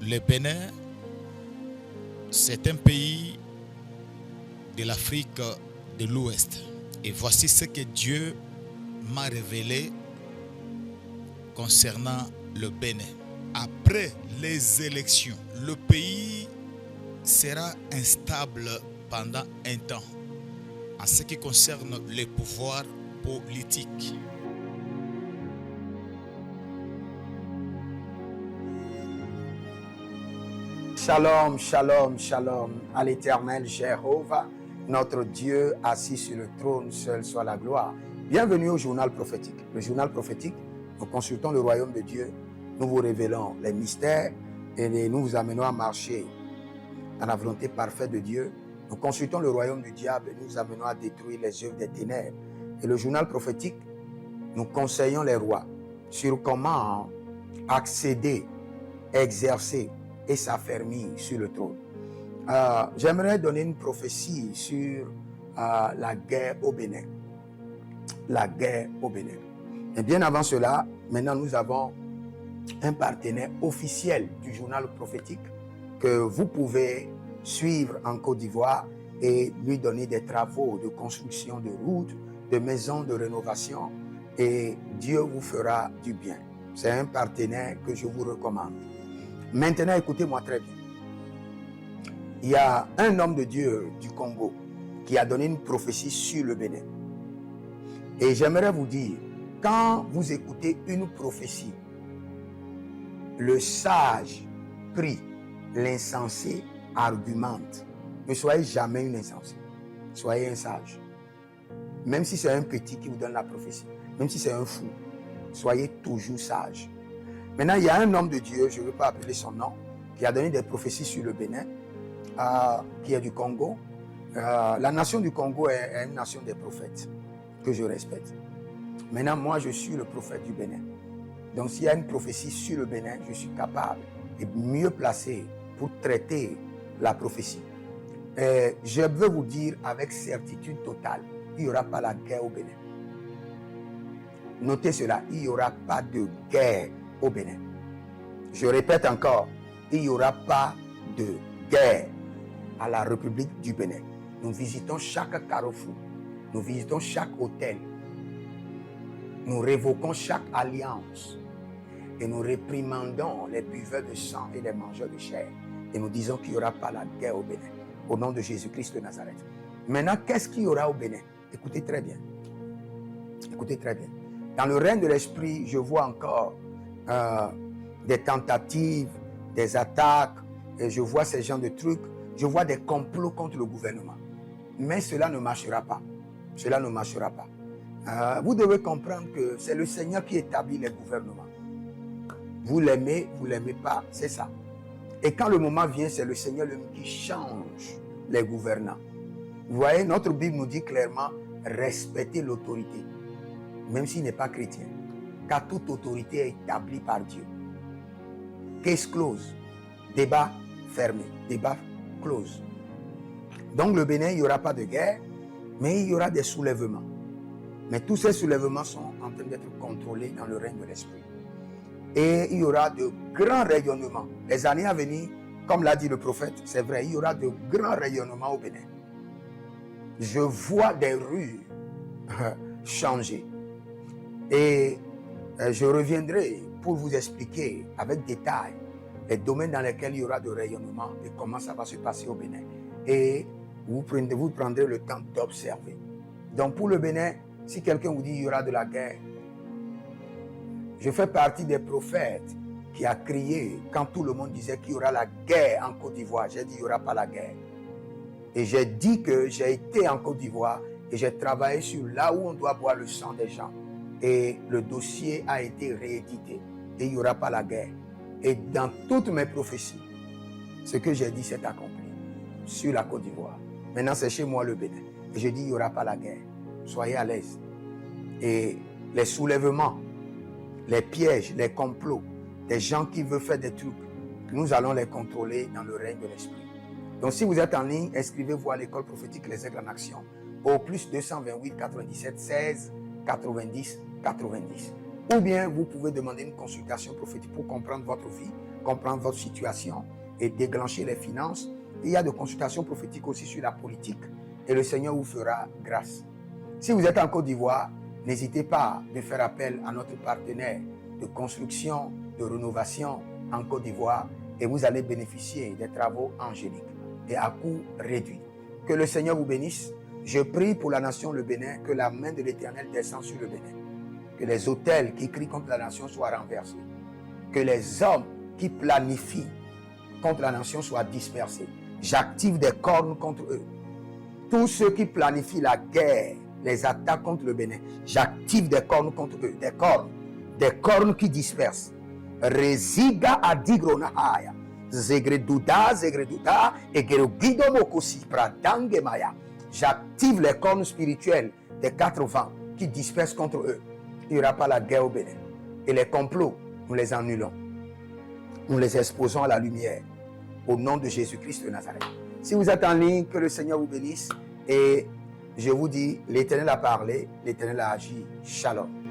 Le Bénin, c'est un pays de l'Afrique de l'Ouest. Et voici ce que Dieu m'a révélé concernant le Bénin. Après les élections, le pays sera instable pendant un temps en ce qui concerne les pouvoirs politiques. Shalom, shalom, shalom à l'Éternel Jéhovah, notre Dieu assis sur le trône, seul soit la gloire. Bienvenue au journal prophétique. Le journal prophétique, nous consultons le royaume de Dieu, nous vous révélons les mystères et nous vous amenons à marcher dans la volonté parfaite de Dieu. Nous consultons le royaume du diable et nous vous amenons à détruire les œuvres des ténèbres. Et le journal prophétique, nous conseillons les rois sur comment accéder, exercer et s'affermir sur le trône. J'aimerais donner une prophétie sur la guerre au Bénin. La guerre au Bénin. Et bien avant cela, maintenant nous avons un partenaire officiel du journal prophétique que vous pouvez suivre en Côte d'Ivoire et lui donner des travaux de construction de routes, de maisons de rénovation et Dieu vous fera du bien. C'est un partenaire que je vous recommande. Maintenant, écoutez-moi très bien. Il y a un homme de Dieu du Congo qui a donné une prophétie sur le Bénin. Et j'aimerais vous dire, quand vous écoutez une prophétie, le sage prie, l'insensé argumente. Ne soyez jamais une insensée. Soyez un sage. Même si c'est un petit qui vous donne la prophétie, même si c'est un fou, soyez toujours sage. Maintenant, il y a un homme de Dieu, je ne veux pas appeler son nom, qui a donné des prophéties sur le Bénin, qui est du Congo. La nation du Congo est une nation des prophètes que je respecte. Maintenant, moi, je suis le prophète du Bénin. Donc, s'il y a une prophétie sur le Bénin, je suis capable et mieux placé pour traiter la prophétie. Et je veux vous dire avec certitude totale, il n'y aura pas la guerre au Bénin. Notez cela, il n'y aura pas de guerre au Bénin. Je répète encore, il n'y aura pas de guerre à la République du Bénin. Nous visitons chaque carrefour, nous visitons chaque hôtel, nous révoquons chaque alliance et nous réprimandons les buveurs de sang et les mangeurs de chair et nous disons qu'il n'y aura pas la guerre au Bénin au nom de Jésus-Christ de Nazareth. Maintenant, qu'est-ce qu'il y aura au Bénin? Écoutez très bien. Écoutez très bien. Dans le règne de l'esprit, je vois encore des tentatives, des attaques, et je vois ces genres de trucs, je vois des complots contre le gouvernement. Mais cela ne marchera pas. Cela ne marchera pas. Vous devez comprendre que c'est le Seigneur qui établit les gouvernements. Vous l'aimez pas, c'est ça. Et quand le moment vient, c'est le Seigneur lui-même qui change les gouvernants. Vous voyez, notre Bible nous dit clairement, respectez l'autorité, même s'il n'est pas chrétien, car toute autorité est établie par Dieu. Case close, débat fermé, débat close. Donc le Bénin, il n'y aura pas de guerre, mais il y aura des soulèvements. Mais tous ces soulèvements sont en train d'être contrôlés dans le règne de l'esprit. Et il y aura de grands rayonnements. Les années à venir, comme l'a dit le prophète, c'est vrai, il y aura de grands rayonnements au Bénin. Je vois des rues changer. Et je reviendrai pour vous expliquer avec détail les domaines dans lesquels il y aura de rayonnement et comment ça va se passer au Bénin. Et vous prendrez le temps d'observer. Donc pour le Bénin, si quelqu'un vous dit qu'il y aura de la guerre, je fais partie des prophètes qui a crié quand tout le monde disait qu'il y aura la guerre en Côte d'Ivoire. J'ai dit qu'il n'y aura pas la guerre. Et j'ai dit que j'ai été en Côte d'Ivoire et j'ai travaillé sur là où on doit boire le sang des gens. Et le dossier a été réédité. Et il n'y aura pas la guerre. Et dans toutes mes prophéties, ce que j'ai dit s'est accompli sur la Côte d'Ivoire. Maintenant, c'est chez moi le Bénin. Et je dis qu'il n'y aura pas la guerre. Soyez à l'aise. Et les soulèvements, les pièges, les complots, des gens qui veulent faire des trucs, nous allons les contrôler dans le règne de l'esprit. Donc si vous êtes en ligne, inscrivez-vous à l'école prophétique Les Aigles en Action au plus 228 97 16 90 90. Ou bien vous pouvez demander une consultation prophétique pour comprendre votre vie comprendre votre situation et déclencher les finances. Il y a des consultations prophétiques aussi sur la politique et le Seigneur vous fera grâce. Si vous êtes en Côte d'Ivoire, n'hésitez pas de faire appel à notre partenaire de construction, de rénovation en Côte d'Ivoire et vous allez bénéficier des travaux angéliques et à coût réduit. Que le Seigneur vous bénisse. Je prie pour la nation le Bénin, que la main de l'Éternel descende sur le Bénin. Que les autels qui crient contre la nation soient renversés. Que les hommes qui planifient contre la nation soient dispersés. J'active des cornes contre eux. Tous ceux qui planifient la guerre, les attaques contre le Bénin, j'active des cornes contre eux. Des cornes qui dispersent. Resiga adigrona. Zegreduda, egerugido mokosi, pradange maya. J'active les cornes spirituelles des 4 vents qui dispersent contre eux. Il n'y aura pas la guerre au Bénin. Et les complots, nous les annulons. Nous les exposons à la lumière. Au nom de Jésus-Christ de Nazareth. Si vous êtes en ligne, que le Seigneur vous bénisse. Et je vous dis, l'Éternel a parlé, l'Éternel a agi. Shalom.